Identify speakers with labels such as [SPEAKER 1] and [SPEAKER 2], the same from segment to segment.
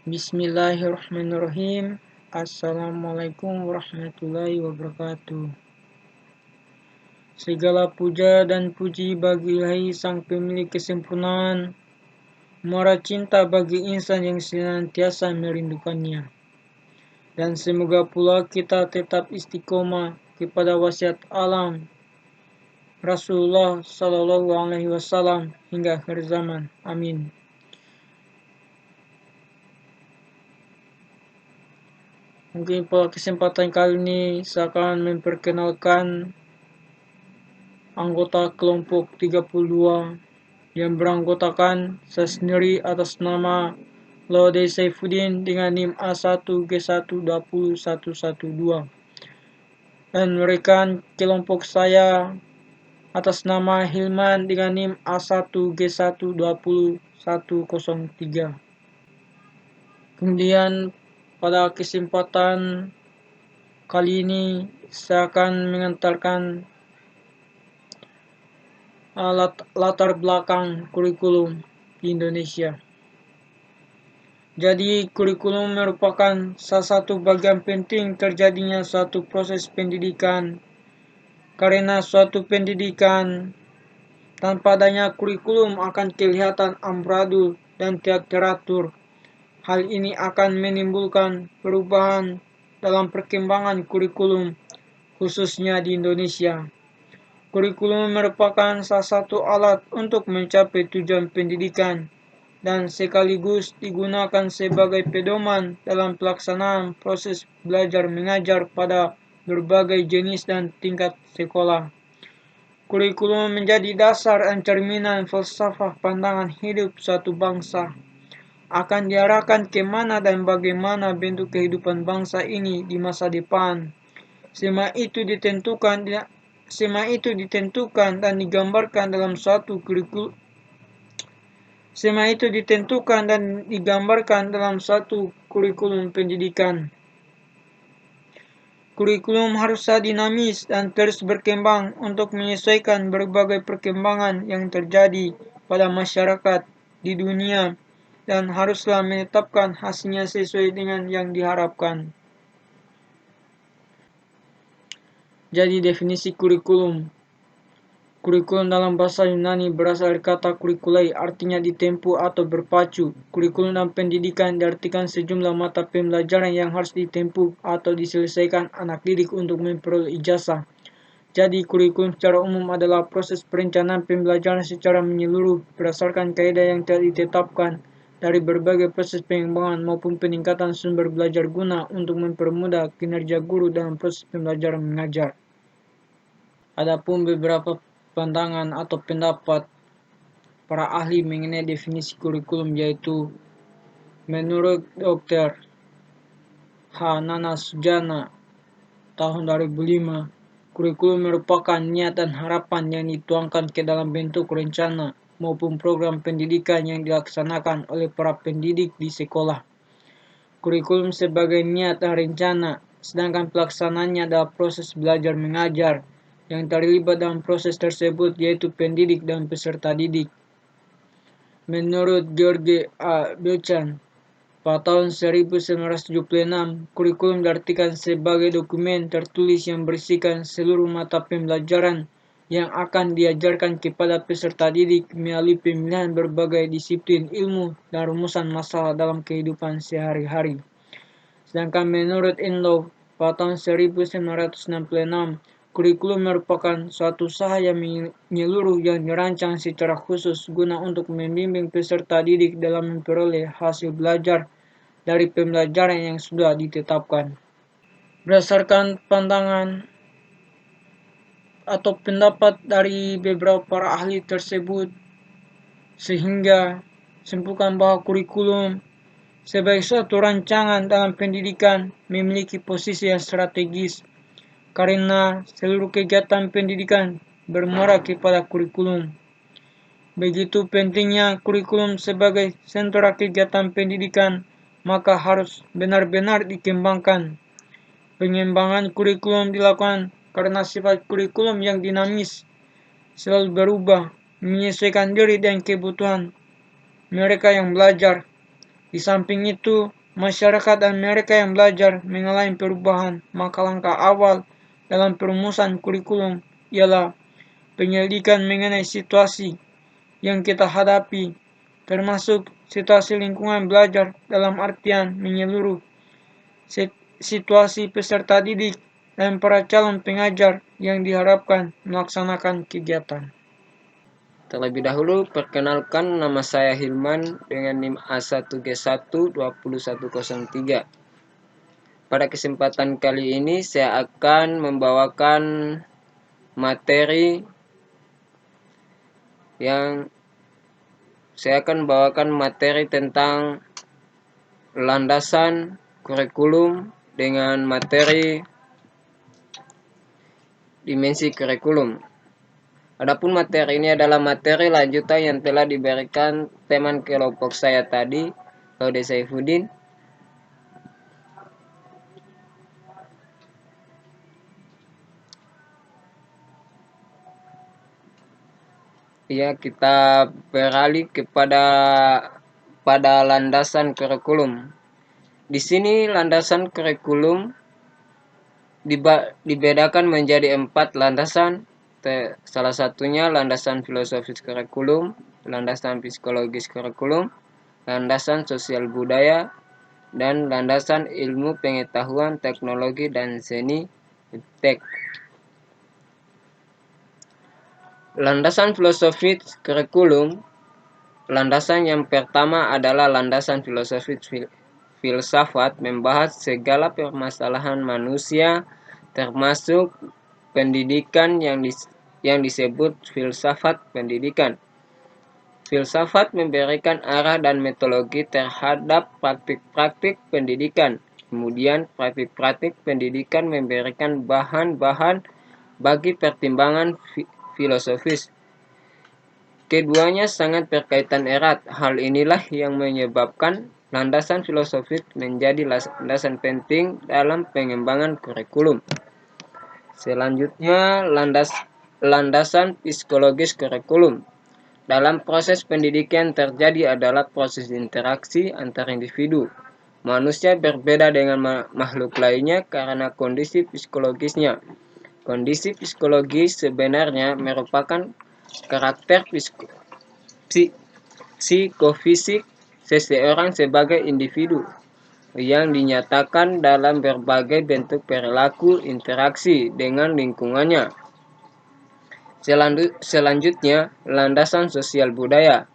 [SPEAKER 1] Bismillahirrahmanirrahim. Assalamualaikum warahmatullahi wabarakatuh. Segala puja dan puji bagi Ilahi Sang Pemilik Kesempurnaan, Muara cinta bagi insan yang senantiasa merindukannya. Dan semoga pula kita tetap istiqomah kepada wasiat alam Rasulullah Sallallahu Alaihi Wasallam hingga akhir zaman. Amin. Mungkin pada kesempatan kali ini saya akan memperkenalkan anggota kelompok 32 yang beranggotakan saya sendiri atas nama Laude Saifuddin dengan NIM A1G1201112 dan rekan kelompok saya atas nama Hilman dengan NIM A1G1201103. Kemudian pada kesempatan kali ini saya akan mengantarkan latar belakang kurikulum di Indonesia. Jadi kurikulum merupakan salah satu bagian penting terjadinya suatu proses pendidikan, karena suatu pendidikan tanpa adanya kurikulum akan kelihatan amburadul dan tidak teratur. Hal ini akan menimbulkan perubahan dalam perkembangan kurikulum, khususnya di Indonesia. Kurikulum merupakan salah satu alat untuk mencapai tujuan pendidikan dan sekaligus digunakan sebagai pedoman dalam pelaksanaan proses belajar mengajar pada berbagai jenis dan tingkat sekolah. Kurikulum menjadi dasar dan cerminan falsafah pandangan hidup suatu bangsa. Akan diarahkan kemana dan bagaimana bentuk kehidupan bangsa ini di masa depan. Semua itu ditentukan dan digambarkan dalam suatu kurikulum. Semua itu ditentukan dan digambarkan dalam suatu kurikulum pendidikan. Kurikulum haruslah dinamis dan terus berkembang untuk menyesuaikan berbagai perkembangan yang terjadi pada masyarakat di dunia dan haruslah menetapkan hasilnya sesuai dengan yang diharapkan. Jadi definisi kurikulum. Kurikulum dalam bahasa Yunani berasal dari kata kurikulai, artinya ditempuh atau berpacu. Kurikulum dalam pendidikan diartikan sejumlah mata pembelajaran yang harus ditempuh atau diselesaikan anak didik untuk memperoleh ijazah. Jadi kurikulum secara umum adalah proses perencanaan pembelajaran secara menyeluruh berdasarkan kaidah yang telah ditetapkan dari berbagai proses pengembangan maupun peningkatan sumber belajar guna untuk mempermudah kinerja guru dalam proses pembelajaran mengajar. Adapun beberapa pandangan atau pendapat para ahli mengenai definisi kurikulum, yaitu menurut Dr. H. Nana Sujana tahun 2005, kurikulum merupakan niat dan harapan yang dituangkan ke dalam bentuk rencana maupun program pendidikan yang dilaksanakan oleh para pendidik di sekolah. Kurikulum sebagai niat dan rencana, sedangkan pelaksanaannya adalah proses belajar mengajar. Yang terlibat dalam proses tersebut yaitu pendidik dan peserta didik. Menurut George A. Beauchamp, pada tahun 1976, kurikulum diartikan sebagai dokumen tertulis yang berisikan seluruh mata pembelajaran yang akan diajarkan kepada peserta didik melalui pemilihan berbagai disiplin ilmu dan rumusan masalah dalam kehidupan sehari-hari. Sedangkan menurut Inlow, pada tahun 1966, kurikulum merupakan suatu usaha yang menyeluruh yang dirancang secara khusus guna untuk membimbing peserta didik dalam memperoleh hasil belajar dari pembelajaran yang sudah ditetapkan. Berdasarkan pandangan atau pendapat dari beberapa para ahli tersebut, sehingga simpulkan bahwa kurikulum sebagai suatu rancangan dalam pendidikan memiliki posisi yang strategis karena seluruh kegiatan pendidikan bermuara kepada kurikulum. Begitu pentingnya kurikulum sebagai sentra kegiatan pendidikan, maka harus benar-benar dikembangkan. Pengembangan kurikulum dilakukan karena sifat kurikulum yang dinamis, selalu berubah, menyesuaikan diri dan kebutuhan mereka yang belajar. Di samping itu, masyarakat dan mereka yang belajar mengalami perubahan, maka langkah awal dalam perumusan kurikulum ialah penyelidikan mengenai situasi yang kita hadapi, termasuk situasi lingkungan belajar dalam artian menyeluruh, situasi peserta didik, dan para calon pengajar yang diharapkan melaksanakan kegiatan.
[SPEAKER 2] Terlebih dahulu, perkenalkan, nama saya Hilman dengan NIM A1G1 20103. Pada kesempatan kali ini saya akan membawakan materi tentang landasan kurikulum dengan materi dimensi kurikulum. Adapun materi ini adalah materi lanjutan yang telah diberikan teman kelompok saya tadi, Laude Saifuddin. Ya, kita beralih pada landasan kurikulum. Di sini landasan kurikulum dibedakan menjadi 4 landasan. Salah satunya landasan filosofis kurikulum, landasan psikologis kurikulum, landasan sosial budaya, dan landasan ilmu pengetahuan, teknologi, dan seni iptek. Landasan filosofis kurikulum, landasan yang pertama adalah landasan filosofis filsafat, membahas segala permasalahan manusia, termasuk pendidikan yang disebut filsafat pendidikan. Filsafat memberikan arah dan metodologi terhadap praktik-praktik pendidikan. Kemudian praktik-praktik pendidikan memberikan bahan-bahan bagi pertimbangan filosofis. Keduanya sangat berkaitan erat. Hal inilah yang menyebabkan landasan filosofis menjadi landasan penting dalam pengembangan kurikulum. Selanjutnya, landasan psikologis kurikulum. Dalam proses pendidikan terjadi adalah proses interaksi antar individu. Manusia berbeda dengan makhluk lainnya karena kondisi psikologisnya. Kondisi psikologis sebenarnya merupakan karakter psikofisik seseorang sebagai individu yang dinyatakan dalam berbagai bentuk perilaku interaksi dengan lingkungannya. Selanjutnya, landasan sosial budaya.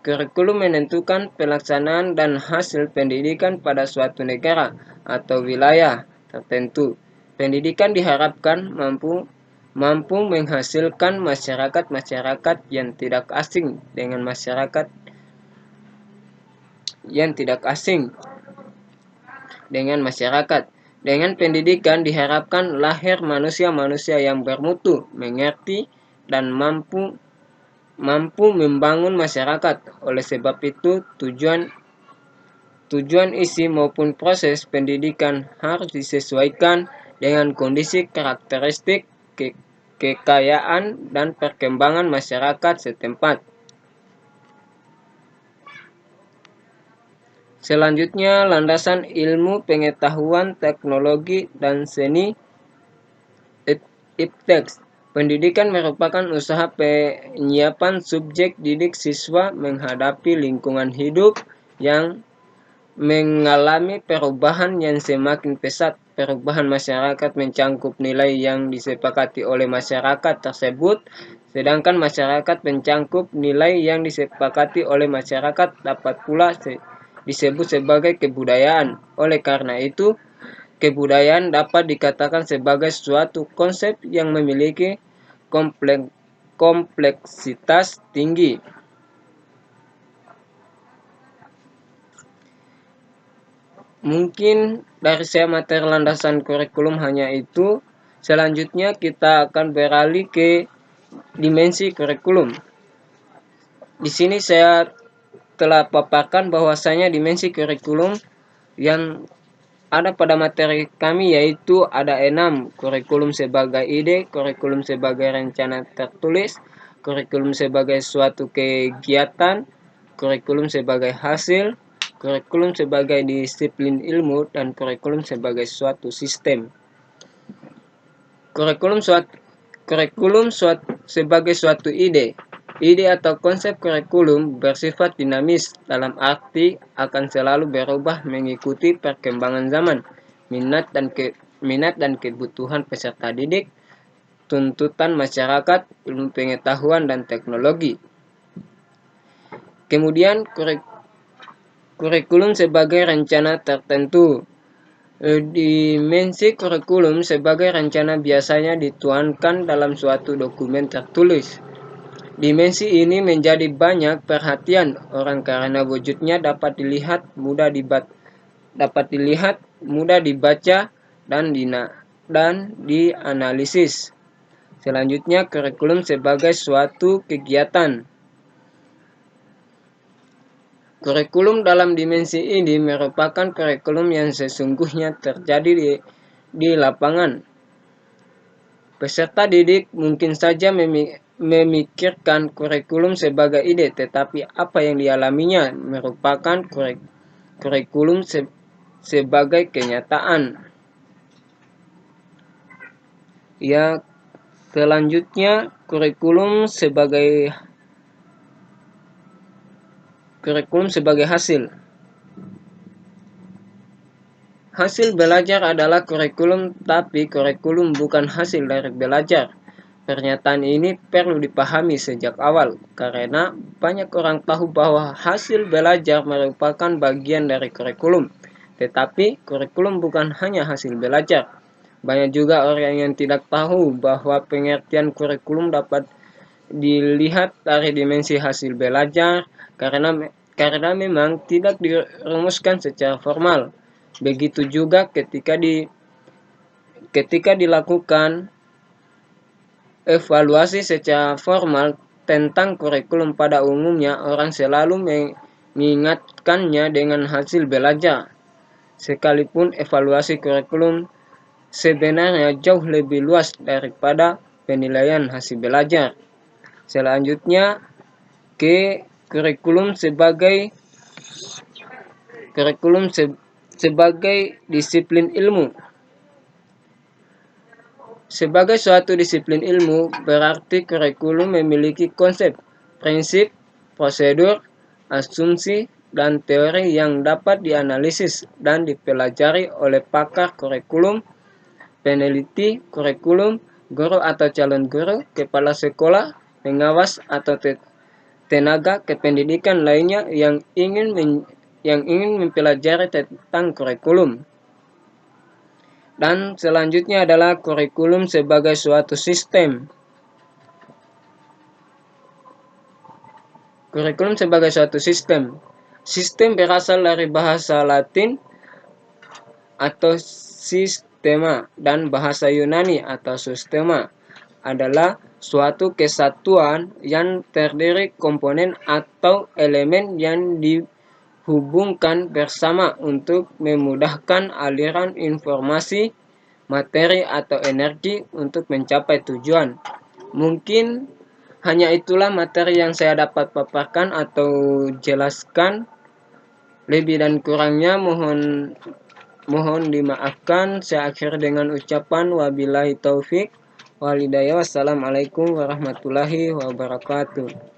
[SPEAKER 2] Kurikulum menentukan pelaksanaan dan hasil pendidikan pada suatu negara atau wilayah tertentu. Pendidikan diharapkan mampu menghasilkan masyarakat yang tidak asing dengan masyarakat. Dengan pendidikan diharapkan lahir manusia-manusia yang bermutu, mengerti, dan mampu membangun masyarakat. Oleh sebab itu, tujuan isi maupun proses pendidikan harus disesuaikan dengan kondisi karakteristik, kekayaan, dan perkembangan masyarakat setempat. Selanjutnya, landasan ilmu pengetahuan, teknologi, dan seni iptek. Pendidikan merupakan usaha penyiapan subjek didik siswa menghadapi lingkungan hidup yang mengalami perubahan yang semakin pesat. Perubahan masyarakat mencangkup nilai yang disepakati oleh masyarakat tersebut, sedangkan masyarakat mencangkup nilai yang disepakati oleh masyarakat dapat pula disebut sebagai kebudayaan. Oleh karena itu, kebudayaan dapat dikatakan sebagai suatu konsep yang memiliki kompleksitas tinggi. Mungkin dari saya materi landasan kurikulum hanya itu. Selanjutnya kita akan beralih ke dimensi kurikulum. Di sini saya telah paparkan bahwasanya dimensi kurikulum yang ada pada materi kami yaitu ada 6. Kurikulum sebagai ide, kurikulum sebagai rencana tertulis, kurikulum sebagai suatu kegiatan, kurikulum sebagai hasil, kurikulum sebagai disiplin ilmu, dan kurikulum sebagai suatu sistem. Kurikulum sebagai suatu ide. Ide atau konsep kurikulum bersifat dinamis, dalam arti akan selalu berubah mengikuti perkembangan zaman, minat dan kebutuhan peserta didik, tuntutan masyarakat, ilmu pengetahuan dan teknologi. Kemudian kurikulum sebagai rencana tertentu. Dimensi kurikulum sebagai rencana biasanya dituangkan dalam suatu dokumen tertulis. Dimensi ini menjadi banyak perhatian orang karena wujudnya dapat dilihat, mudah dibaca dan dianalisis. Selanjutnya, kurikulum sebagai suatu kegiatan. Kurikulum dalam dimensi ini merupakan kurikulum yang sesungguhnya terjadi di lapangan. Peserta didik mungkin saja memikirkan kurikulum sebagai ide, tetapi apa yang dialaminya merupakan kurikulum sebagai kenyataan. Ya, selanjutnya kurikulum sebagai hasil. Hasil belajar adalah kurikulum, tapi kurikulum bukan hasil dari belajar. Pernyataan ini perlu dipahami sejak awal, karena banyak orang tahu bahwa hasil belajar merupakan bagian dari kurikulum. Tetapi kurikulum bukan hanya hasil belajar. Banyak juga orang yang tidak tahu bahwa pengertian kurikulum dapat dilihat dari dimensi hasil belajar, karena memang tidak dirumuskan secara formal. Begitu juga ketika dilakukan evaluasi secara formal tentang kurikulum, pada umumnya orang selalu mengingatkannya dengan hasil belajar. Sekalipun evaluasi kurikulum sebenarnya jauh lebih luas daripada penilaian hasil belajar. Selanjutnya, kurikulum sebagai disiplin ilmu. Sebagai suatu disiplin ilmu, berarti kurikulum memiliki konsep, prinsip, prosedur, asumsi, dan teori yang dapat dianalisis dan dipelajari oleh pakar kurikulum, peneliti kurikulum, guru atau calon guru, kepala sekolah, pengawas atau tenaga kependidikan lainnya yang ingin mempelajari tentang kurikulum. Dan selanjutnya adalah kurikulum sebagai suatu sistem. Kurikulum sebagai suatu sistem. Sistem berasal dari bahasa Latin atau sistema dan bahasa Yunani atau systema, adalah suatu kesatuan yang terdiri komponen atau elemen yang dihubungkan bersama untuk memudahkan aliran informasi, materi atau energi untuk mencapai tujuan. Mungkin hanya itulah materi yang saya dapat paparkan atau jelaskan. Lebih dan kurangnya mohon dimaafkan. Saya akhiri dengan ucapan wabillahi taufik wal hidayah. Wassalamualaikum warahmatullahi wabarakatuh.